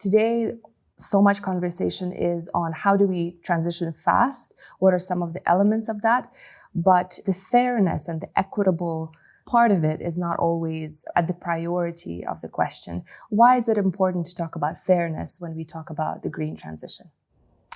Today, so much conversation is on how do we transition fast? What are some of the elements of that? But the fairness and the equitable part of it is not always at the priority of the question. Why is it important to talk about fairness when we talk about the green transition?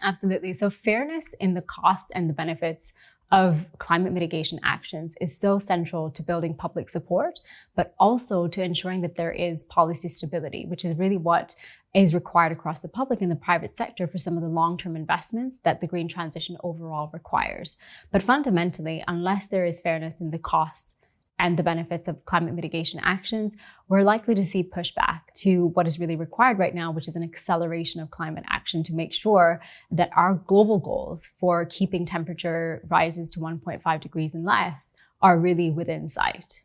Absolutely. So fairness in the costs and the benefits of climate mitigation actions is so central to building public support, but also to ensuring that there is policy stability, which is really what is required across the public and the private sector for some of the long-term investments that the green transition overall requires. But fundamentally, unless there is fairness in the costs and the benefits of climate mitigation actions, we're likely to see pushback to what is really required right now, which is an acceleration of climate action to make sure that our global goals for keeping temperature rises to 1.5 degrees and less are really within sight.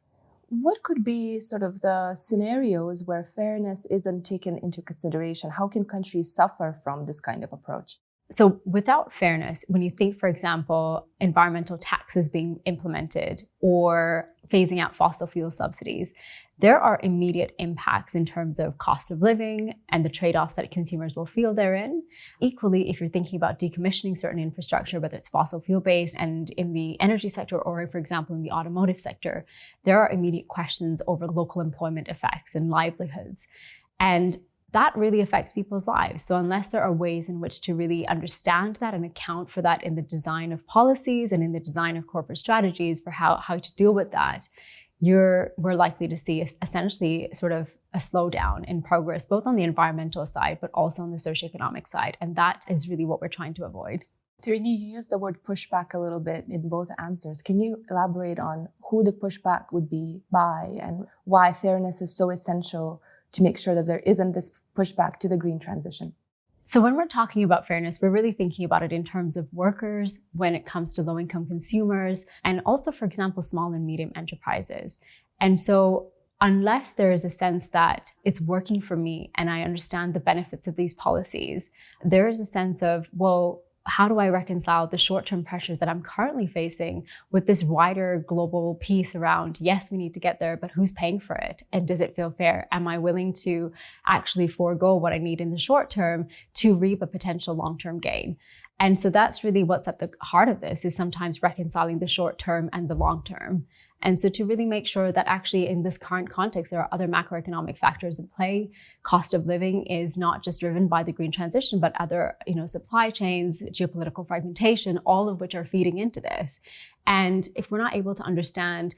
What could be sort of the scenarios where fairness isn't taken into consideration? How can countries suffer from this kind of approach? So without fairness, when you think, for example, environmental taxes being implemented or phasing out fossil fuel subsidies, there are immediate impacts in terms of cost of living and the trade-offs that consumers will feel therein. Equally, if you're thinking about decommissioning certain infrastructure, whether it's fossil fuel-based and in the energy sector, or for example, in the automotive sector, there are immediate questions over local employment effects and livelihoods. And that really affects people's lives. So unless there are ways in which to really understand that and account for that in the design of policies and in the design of corporate strategies for how to deal with that, we're likely to see essentially sort of a slowdown in progress, both on the environmental side, but also on the socioeconomic side. And that is really what we're trying to avoid. Tarini, you used the word pushback a little bit in both answers. Can you elaborate on who the pushback would be by and why fairness is so essential to make sure that there isn't this pushback to the green transition? So when we're talking about fairness, we're really thinking about it in terms of workers, when it comes to low-income consumers, and also, for example, small and medium enterprises. And so unless there is a sense that it's working for me and I understand the benefits of these policies, there is a sense of, well, how do I reconcile the short-term pressures that I'm currently facing with this wider global piece around, yes, we need to get there, but who's paying for it? And does it feel fair? Am I willing to actually forego what I need in the short term to reap a potential long-term gain? And so that's really what's at the heart of this, is sometimes reconciling the short term and the long term. And so to really make sure that actually in this current context, there are other macroeconomic factors in play. Cost of living is not just driven by the green transition, but other, supply chains, geopolitical fragmentation, all of which are feeding into this. And if we're not able to understand,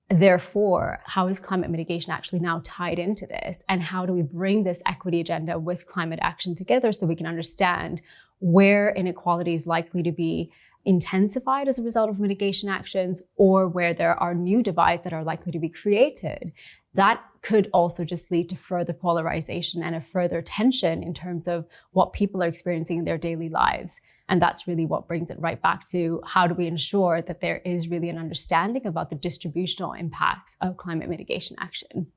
therefore, how is climate mitigation actually now tied into this? And how do we bring this equity agenda with climate action together so we can understand where inequality is likely to be intensified as a result of mitigation actions, or where there are new divides that are likely to be created? That could also just lead to further polarization and a further tension in terms of what people are experiencing in their daily lives. And that's really what brings it right back to, how do we ensure that there is really an understanding about the distributional impacts of climate mitigation action?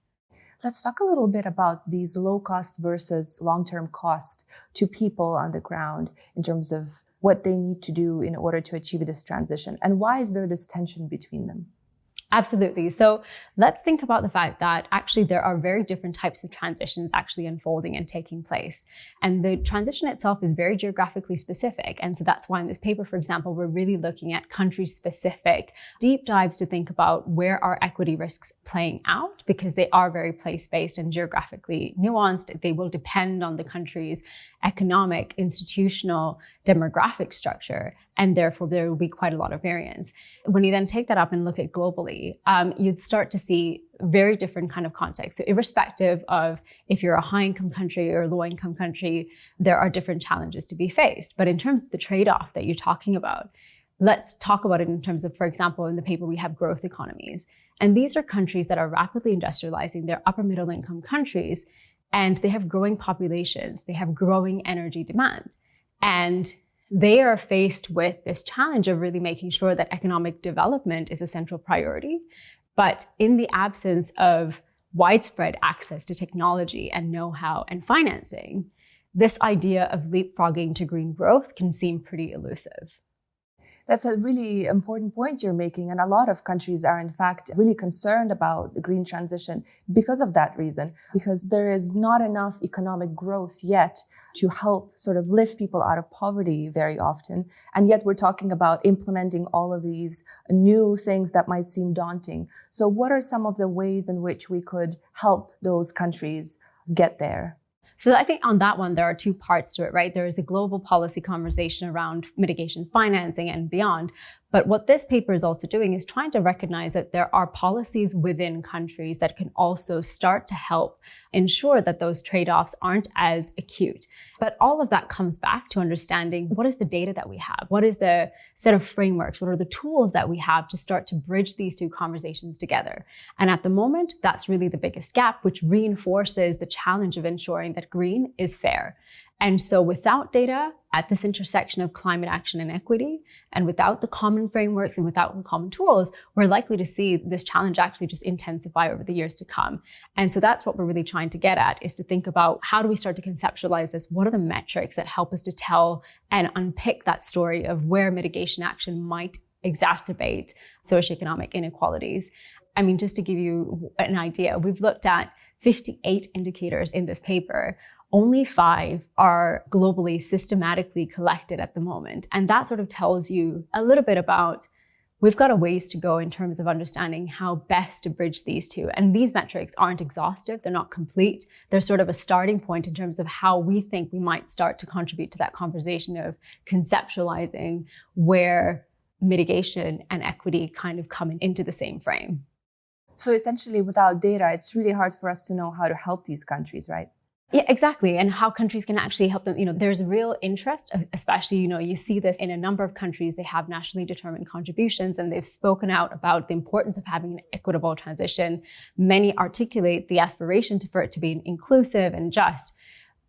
Let's talk a little bit about these low cost versus long-term cost to people on the ground in terms of what they need to do in order to achieve this transition. And why is there this tension between them? Absolutely. So let's think about the fact that actually there are very different types of transitions actually unfolding and taking place. And the transition itself is very geographically specific. And so that's why in this paper, for example, we're really looking at country-specific deep dives to think about where are equity risks playing out, because they are very place-based and geographically nuanced. They will depend on the country's economic, institutional, demographic structure, and therefore there will be quite a lot of variance. When you then take that up and look at globally, you'd start to see very different kind of contexts. So irrespective of if you're a high-income country or a low-income country, there are different challenges to be faced. But in terms of the trade-off that you're talking about, let's talk about it in terms of, for example, in the paper we have growth economies. And these are countries that are rapidly industrializing. They're upper middle income countries, and they have growing populations. They have growing energy demand. And they are faced with this challenge of really making sure that economic development is a central priority. But in the absence of widespread access to technology and know-how and financing, this idea of leapfrogging to green growth can seem pretty elusive. That's a really important point you're making. And a lot of countries are, in fact, really concerned about the green transition because of that reason, because there is not enough economic growth yet to help sort of lift people out of poverty very often. And yet we're talking about implementing all of these new things that might seem daunting. So what are some of the ways in which we could help those countries get there? So I think on that one, there are two parts to it, right? There is a global policy conversation around mitigation financing and beyond. But what this paper is also doing is trying to recognize that there are policies within countries that can also start to help ensure that those trade-offs aren't as acute. But all of that comes back to understanding what is the data that we have? What is the set of frameworks? What are the tools that we have to start to bridge these two conversations together? And at the moment, that's really the biggest gap, which reinforces the challenge of ensuring that green is fair. And so without data at this intersection of climate action and equity, and without the common frameworks and without the common tools, we're likely to see this challenge actually just intensify over the years to come. And so that's what we're really trying to get at, is to think about how do we start to conceptualize this? What are the metrics that help us to tell and unpick that story of where mitigation action might exacerbate socioeconomic inequalities? I mean, just to give you an idea, we've looked at 58 indicators in this paper. Only 5 are globally systematically collected at the moment. And that sort of tells you a little bit about we've got a ways to go in terms of understanding how best to bridge these two. And these metrics aren't exhaustive, they're not complete. They're sort of a starting point in terms of how we think we might start to contribute to that conversation of conceptualizing where mitigation and equity kind of come into the same frame. So essentially, without data, it's really hard for us to know how to help these countries, right? Yeah, exactly. And how countries can actually help them. There's real interest, especially, you see this in a number of countries. They have nationally determined contributions and they've spoken out about the importance of having an equitable transition. Many articulate the aspiration for it to be inclusive and just.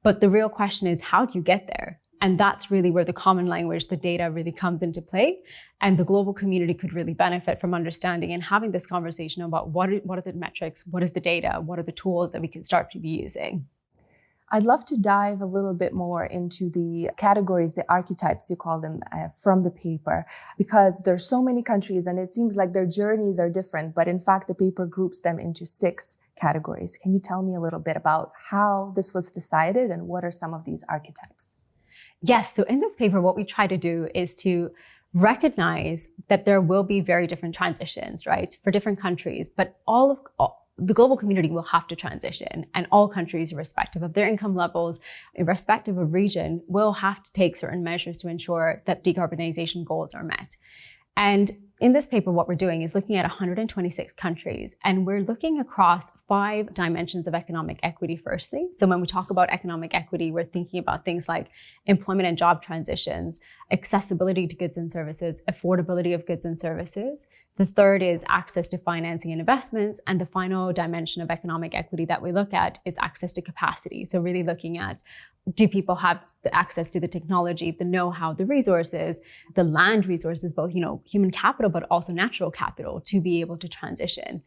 But the real question is, how do you get there? And that's really where the common language, the data really comes into play. And the global community could really benefit from understanding and having this conversation about what are the metrics, what is the data, what are the tools that we can start to be using. I'd love to dive a little bit more into the categories, the archetypes, you call them, from the paper, because there's so many countries and it seems like their journeys are different, but in fact, the paper groups them into 6 categories. Can you tell me a little bit about how this was decided and what are some of these archetypes? Yes, so in this paper, what we try to do is to recognize that there will be very different transitions, right, for different countries, but the global community will have to transition, and all countries, irrespective of their income levels, irrespective of region, will have to take certain measures to ensure that decarbonization goals are met. And in this paper, what we're doing is looking at 126 countries, and we're looking across 5 dimensions of economic equity firstly. So when we talk about economic equity, we're thinking about things like employment and job transitions, accessibility to goods and services, affordability of goods and services. The third is access to financing and investments. And the final dimension of economic equity that we look at is access to capacity. So really looking at, do people have the access to the technology, the know-how, the resources, the land resources, both, human capital, but also natural capital to be able to transition.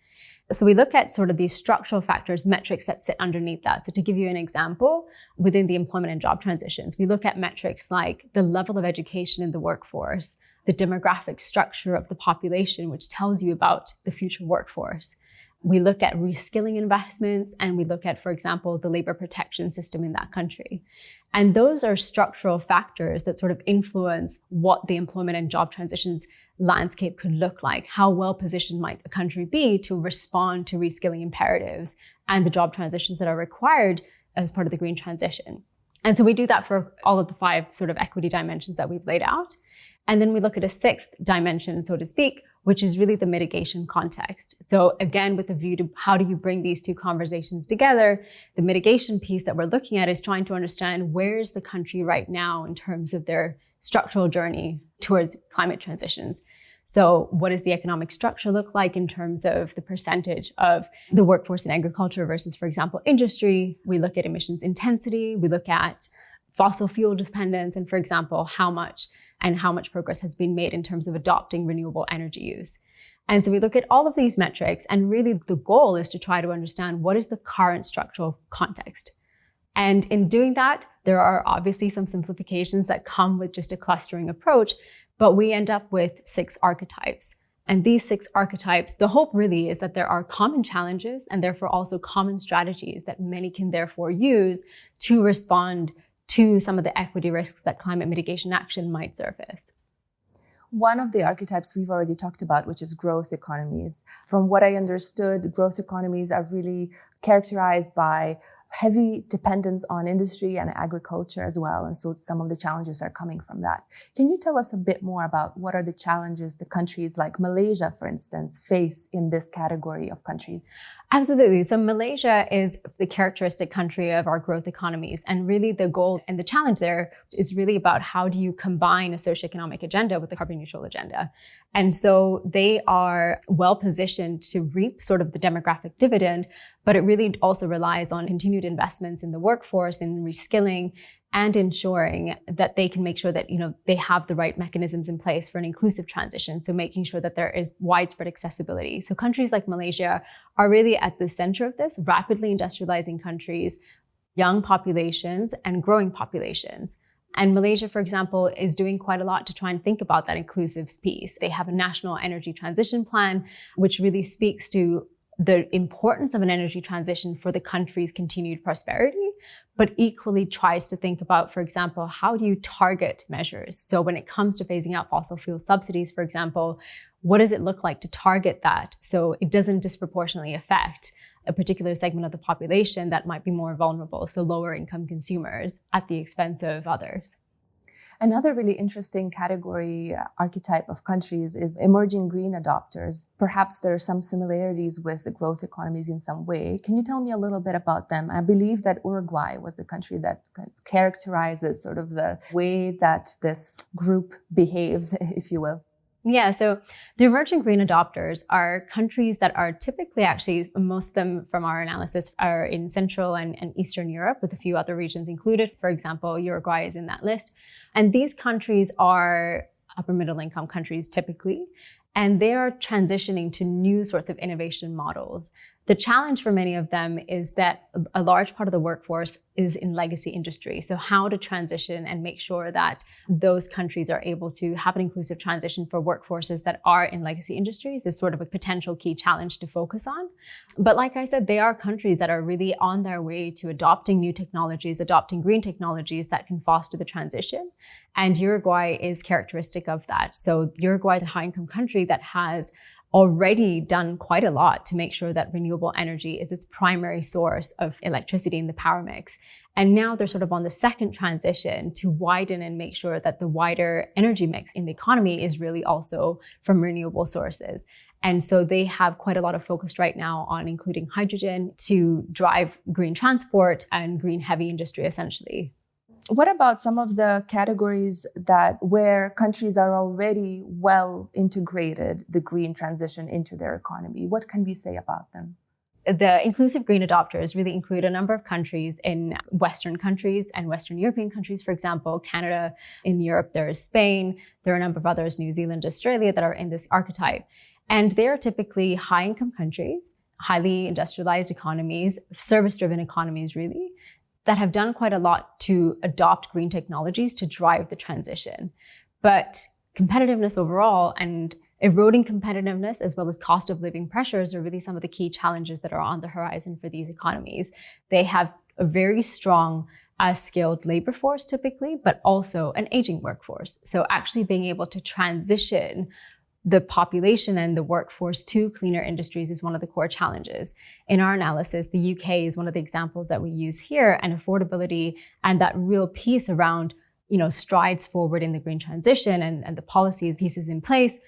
So we look at sort of these structural factors, metrics that sit underneath that. So to give you an example, within the employment and job transitions, we look at metrics like the level of education in the workforce, the demographic structure of the population, which tells you about the future workforce. We look at reskilling investments, and we look at, for example, the labor protection system in that country. And those are structural factors that sort of influence what the employment and job transitions landscape could look like. How well positioned might a country be to respond to reskilling imperatives and the job transitions that are required as part of the green transition? And so we do that for all of the 5 sort of equity dimensions that we've laid out. And then we look at a 6th dimension, so to speak, which is really the mitigation context. So again, with a view to how do you bring these two conversations together, the mitigation piece that we're looking at is trying to understand where is the country right now in terms of their structural journey towards climate transitions. So what does the economic structure look like in terms of the percentage of the workforce in agriculture versus, for example, industry? We look at emissions intensity, we look at fossil fuel dependence, and for example, how much progress has been made in terms of adopting renewable energy use. And so we look at all of these metrics, and really the goal is to try to understand what is the current structural context. And in doing that, there are obviously some simplifications that come with just a clustering approach, But we end up with 6 archetypes. And these 6 archetypes, the hope really is that there are common challenges and therefore also common strategies that many can therefore use to respond to some of the equity risks that climate mitigation action might surface. One of the archetypes we've already talked about, which is growth economies. From what I understood, growth economies are really characterized by heavy dependence on industry and agriculture as well. And so some of the challenges are coming from that. Can you tell us a bit more about what are the challenges the countries like Malaysia, for instance, face in this category of countries? Absolutely. So Malaysia is the characteristic country of our growth economies. And really the goal and the challenge there is really about how do you combine a socioeconomic agenda with the carbon neutral agenda. And so they are well positioned to reap sort of the demographic dividend, but it really also relies on continued investments in the workforce, in reskilling, and ensuring that they can make sure that, they have the right mechanisms in place for an inclusive transition. So making sure that there is widespread accessibility. So countries like Malaysia are really at the center of this, rapidly industrializing countries, young populations, and growing populations. And Malaysia, for example, is doing quite a lot to try and think about that inclusive piece. They have a national energy transition plan, which really speaks to the importance of an energy transition for the country's continued prosperity, but equally tries to think about, for example, how do you target measures? So when it comes to phasing out fossil fuel subsidies, for example, what does it look like to target that so it doesn't disproportionately affect a particular segment of the population that might be more vulnerable, so lower income consumers at the expense of others? Another really interesting category archetype of countries is emerging green adopters. Perhaps there are some similarities with the growth economies in some way. Can you tell me a little bit about them? I believe that Uruguay was the country that characterizes sort of the way that this group behaves, if you will. Yeah, so the emerging green adopters are countries that are typically, actually, most of them from our analysis are in Central and Eastern Europe, with a few other regions included. For example, Uruguay is in that list. And these countries are upper middle income countries typically, and they are transitioning to new sorts of innovation models. The challenge for many of them is that a large part of the workforce is in legacy industry. So how to transition and make sure that those countries are able to have an inclusive transition for workforces that are in legacy industries is sort of a potential key challenge to focus on. But like I said, they are countries that are really on their way to adopting new technologies, adopting green technologies that can foster the transition. And Uruguay is characteristic of that. So Uruguay is a high-income country that has already done quite a lot to make sure that renewable energy is its primary source of electricity in the power mix. And now they're sort of on the second transition to widen and make sure that the wider energy mix in the economy is really also from renewable sources. And so they have quite a lot of focus right now on including hydrogen to drive green transport and green heavy industry, essentially. What about some of the categories where countries are already well integrated the green transition into their economy? What can we say about them? The inclusive green adopters really include a number of countries in Western countries and Western European countries. For example, Canada. In Europe, there is Spain. There are a number of others, New Zealand, Australia, that are in this archetype. And they are typically high-income countries, highly industrialized economies, service-driven economies, really, that have done quite a lot to adopt green technologies to drive the transition. But competitiveness overall and eroding competitiveness, as well as cost of living pressures, are really some of the key challenges that are on the horizon for these economies. They have a very strong skilled labor force typically, but also an aging workforce. So actually being able to transition the population and the workforce to cleaner industries is one of the core challenges. In our analysis, the UK is one of the examples that we use here, and affordability and that real piece around, strides forward in the green transition and the policies pieces in place.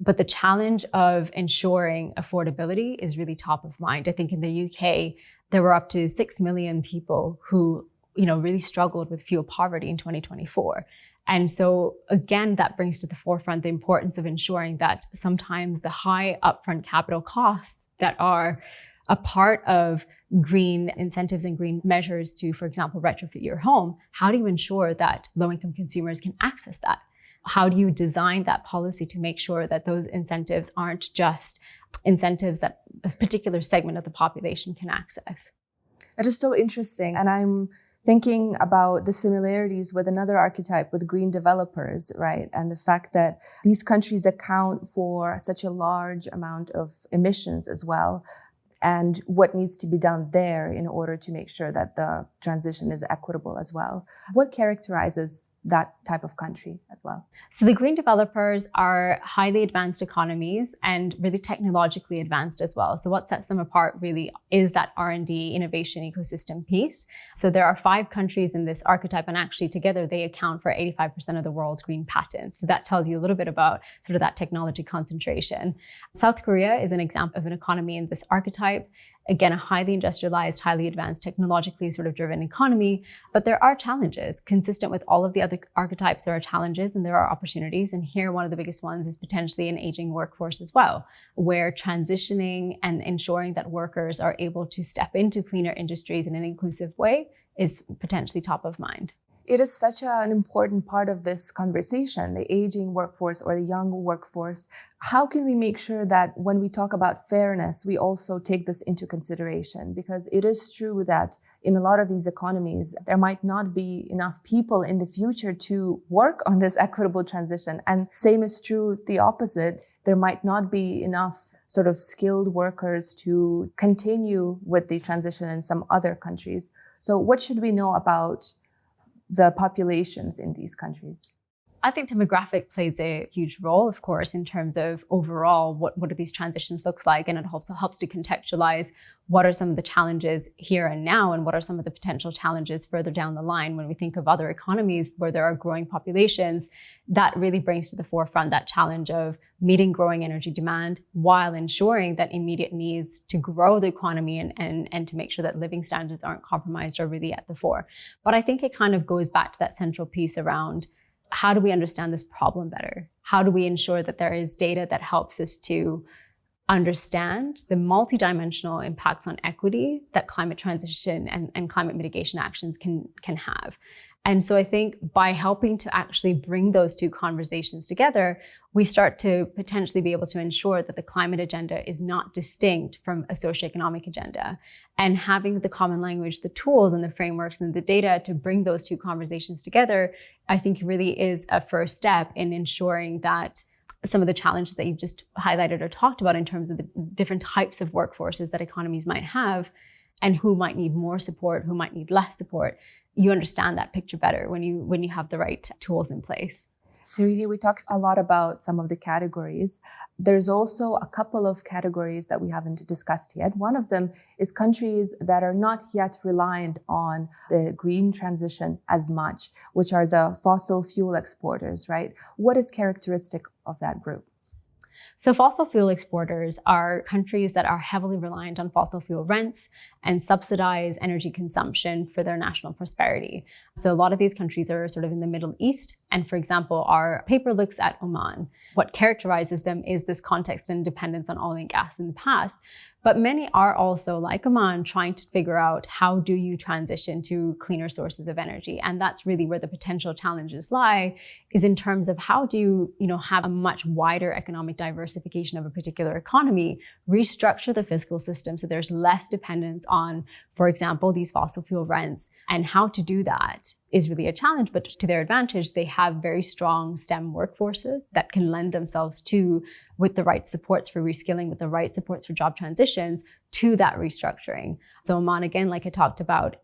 But the challenge of ensuring affordability is really top of mind. I think in the UK, there were up to 6 million people who, really struggled with fuel poverty in 2024. And so again, that brings to the forefront the importance of ensuring that sometimes the high upfront capital costs that are a part of green incentives and green measures to, for example, retrofit your home, how do you ensure that low-income consumers can access that? How do you design that policy to make sure that those incentives aren't just incentives that a particular segment of the population can access? That is so interesting. And I'm thinking about the similarities with another archetype, with green developers, right? And the fact that these countries account for such a large amount of emissions as well, and what needs to be done there in order to make sure that the transition is equitable as well. What characterizes that type of country as well? So the green developers are highly advanced economies and really technologically advanced as well. So what sets them apart really is that R&D innovation ecosystem piece. So there are 5 countries in this archetype, and actually together they account for 85% of the world's green patents. So that tells you a little bit about sort of that technology concentration. South Korea is an example of an economy in this archetype. Again, a highly industrialized, highly advanced, technologically sort of driven economy. But there are challenges. Consistent with all of the other archetypes, there are challenges and there are opportunities. And here, one of the biggest ones is potentially an aging workforce as well, where transitioning and ensuring that workers are able to step into cleaner industries in an inclusive way is potentially top of mind. It is such an important part of this conversation, the aging workforce or the young workforce. How can we make sure that when we talk about fairness, we also take this into consideration? Because it is true that in a lot of these economies, there might not be enough people in the future to work on this equitable transition. And same is true the opposite. There might not be enough sort of skilled workers to continue with the transition in some other countries. So what should we know about the populations in these countries? I think demographic plays a huge role, of course, in terms of overall what do these transitions look like. And it also helps to contextualize what are some of the challenges here and now, and what are some of the potential challenges further down the line when we think of other economies where there are growing populations. That really brings to the forefront that challenge of meeting growing energy demand while ensuring that immediate needs to grow the economy and to make sure that living standards aren't compromised are really at the fore. But I think it kind of goes back to that central piece around how do we understand this problem better? How do we ensure that there is data that helps us to understand the multidimensional impacts on equity that climate transition and climate mitigation actions can have? And so I think by helping to actually bring those two conversations together, we start to potentially be able to ensure that the climate agenda is not distinct from a socioeconomic agenda. And having the common language, the tools and the frameworks and the data to bring those two conversations together, I think really is a first step in ensuring that some of the challenges that you've just highlighted or talked about in terms of the different types of workforces that economies might have and who might need more support, who might need less support, you understand that picture better when you have the right tools in place. Tarini, we talked a lot about some of the categories. There's also a couple of categories that we haven't discussed yet. One of them is countries that are not yet reliant on the green transition as much, which are the fossil fuel exporters, right? What is characteristic of that group? So fossil fuel exporters are countries that are heavily reliant on fossil fuel rents and subsidize energy consumption for their national prosperity. So a lot of these countries are sort of in the Middle East. And for example, our paper looks at Oman. What characterizes them is this context and dependence on oil and gas in the past. But many are also, like Oman, trying to figure out how do you transition to cleaner sources of energy. And that's really where the potential challenges lie, is in terms of how do you have a much wider economic diversification of a particular economy, restructure the fiscal system so there's less dependence on, for example, these fossil fuel rents. And how to do that is really a challenge, but to their advantage, they have very strong STEM workforces that can lend themselves to, with the right supports for reskilling, with the right supports for job transitions, to that restructuring. So Oman, again, like I talked about,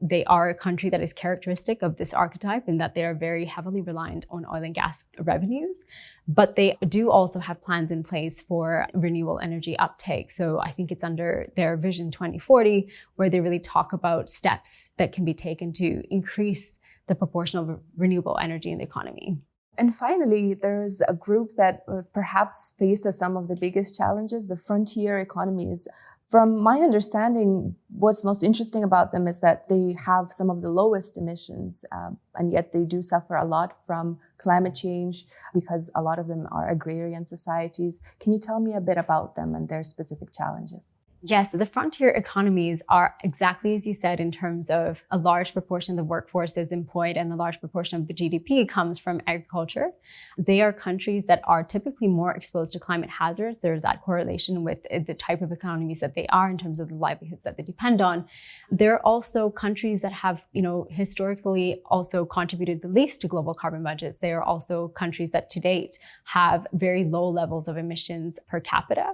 they are a country that is characteristic of this archetype in that they are very heavily reliant on oil and gas revenues, but they do also have plans in place for renewable energy uptake. So I think it's under their Vision 2040, where they really talk about steps that can be taken to increase the proportion of renewable energy in the economy. And finally, there's a group that perhaps faces some of the biggest challenges, the frontier economies. From my understanding, what's most interesting about them is that they have some of the lowest emissions, and yet they do suffer a lot from climate change because a lot of them are agrarian societies. Can you tell me a bit about them and their specific challenges? Yes, the frontier economies are exactly as you said, in terms of a large proportion of the workforce is employed and a large proportion of the GDP comes from agriculture. They are countries that are typically more exposed to climate hazards. There's that correlation with the type of economies that they are in terms of the livelihoods that they depend on. They're also countries that have, historically also contributed the least to global carbon budgets. They are also countries that to date have very low levels of emissions per capita.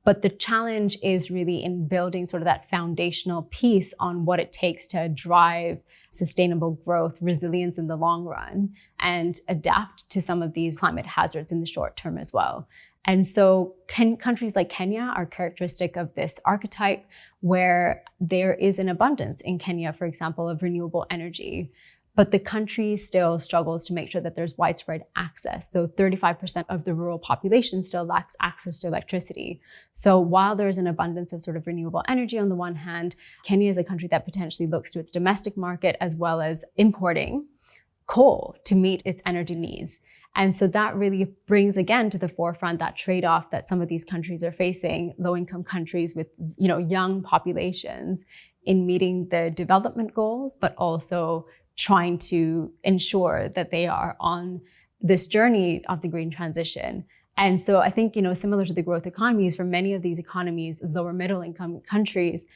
But the challenge is really in building sort of that foundational piece on what it takes to drive sustainable growth, resilience in the long run, and adapt to some of these climate hazards in the short term as well. And so countries like Kenya are characteristic of this archetype, where there is an abundance in Kenya, for example, of renewable energy. But the country still struggles to make sure that there's widespread access. So 35% of the rural population still lacks access to electricity. So while there's an abundance of sort of renewable energy on the one hand, Kenya is a country that potentially looks to its domestic market as well as importing coal to meet its energy needs. And so that really brings again to the forefront that trade-off that some of these countries are facing, low-income countries with, young populations, in meeting the development goals, but also trying to ensure that they are on this journey of the green transition. And so I think, similar to the growth economies, for many of these economies, lower middle income countries,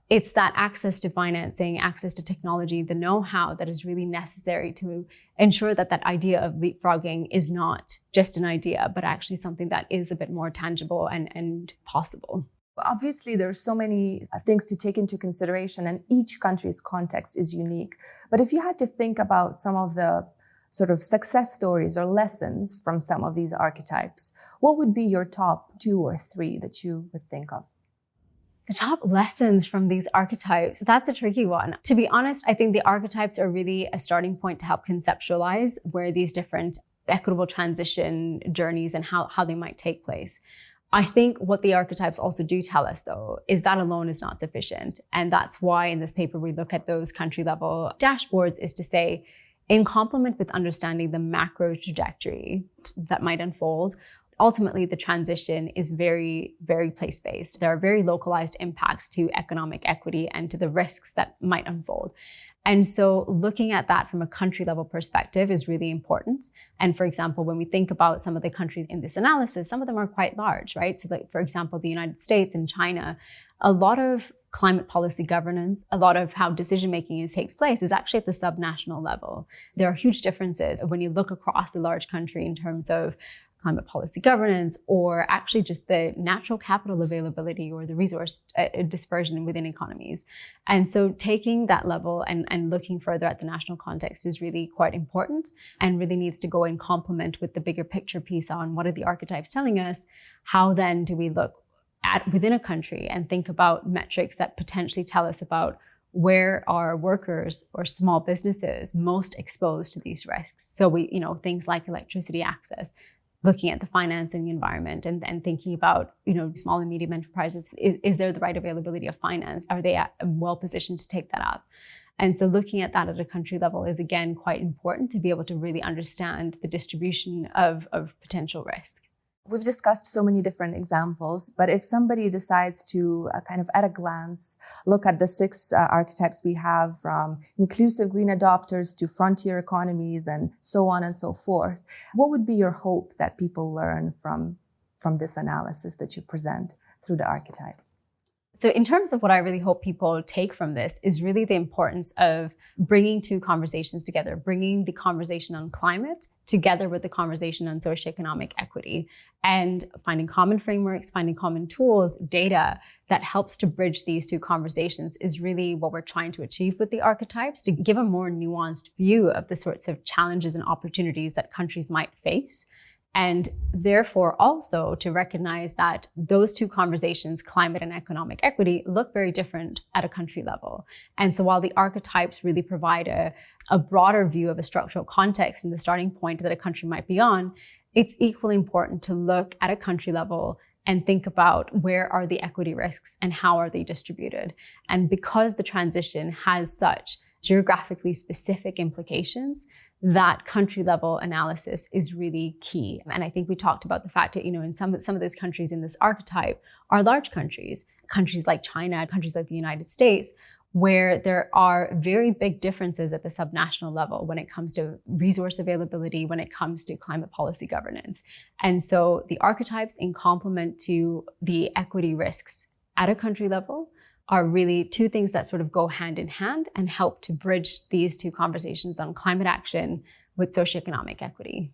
it's that access to financing, access to technology, the know-how that is really necessary to ensure that that idea of leapfrogging is not just an idea, but actually something that is a bit more tangible and possible. Obviously, there are so many things to take into consideration, and each country's context is unique. But if you had to think about some of the sort of success stories or lessons from some of these archetypes, what would be your top 2 or 3 that you would think of? The top lessons from these archetypes, that's a tricky one. To be honest, I think the archetypes are really a starting point to help conceptualize where these different equitable transition journeys and how they might take place. I think what the archetypes also do tell us, though, is that alone is not sufficient. And that's why in this paper we look at those country level dashboards, is to say, in complement with understanding the macro trajectory that might unfold, ultimately the transition is very, very place-based. There are very localized impacts to economic equity and to the risks that might unfold. And so looking at that from a country level perspective is really important. And for example, when we think about some of the countries in this analysis, some of them are quite large, right? So like, for example, the United States and China, a lot of climate policy governance, a lot of how decision-making takes place is actually at the subnational level. There are huge differences when you look across a large country in terms of climate policy governance, or actually just the natural capital availability or the resource dispersion within economies. And so taking that level and looking further at the national context is really quite important, and really needs to go in complement with the bigger picture piece on what are the archetypes telling us. How then do we look at within a country and think about metrics that potentially tell us about where are workers or small businesses most exposed to these risks? So we, things like electricity access, looking at the financing environment and thinking about, small and medium enterprises. Is there the right availability of finance? Are they well positioned to take that up? And so looking at that at a country level is, again, quite important to be able to really understand the distribution of potential risk. We've discussed so many different examples, but if somebody decides to kind of at a glance look at the 6 archetypes we have, from inclusive green adopters to frontier economies and so on and so forth, what would be your hope that people learn from this analysis that you present through the archetypes? So in terms of what I really hope people take from this is really the importance of bringing 2 conversations together, bringing the conversation on climate together with the conversation on socioeconomic equity, and finding common frameworks, finding common tools, data that helps to bridge these 2 conversations is really what we're trying to achieve with the archetypes, to give a more nuanced view of the sorts of challenges and opportunities that countries might face. And therefore also to recognize that those 2 conversations, climate and economic equity, look very different at a country level. And so while the archetypes really provide a broader view of a structural context and the starting point that a country might be on, it's equally important to look at a country level and think about where are the equity risks and how are they distributed. And because the transition has such geographically specific implications, that country level analysis is really key. And I think we talked about the fact that, in some of those countries in this archetype are large countries like China, countries like the United States, where there are very big differences at the subnational level when it comes to resource availability, when it comes to climate policy governance. And so the archetypes, in complement to the equity risks at a country level, are really two things that sort of go hand in hand and help to bridge these two conversations on climate action with socioeconomic equity.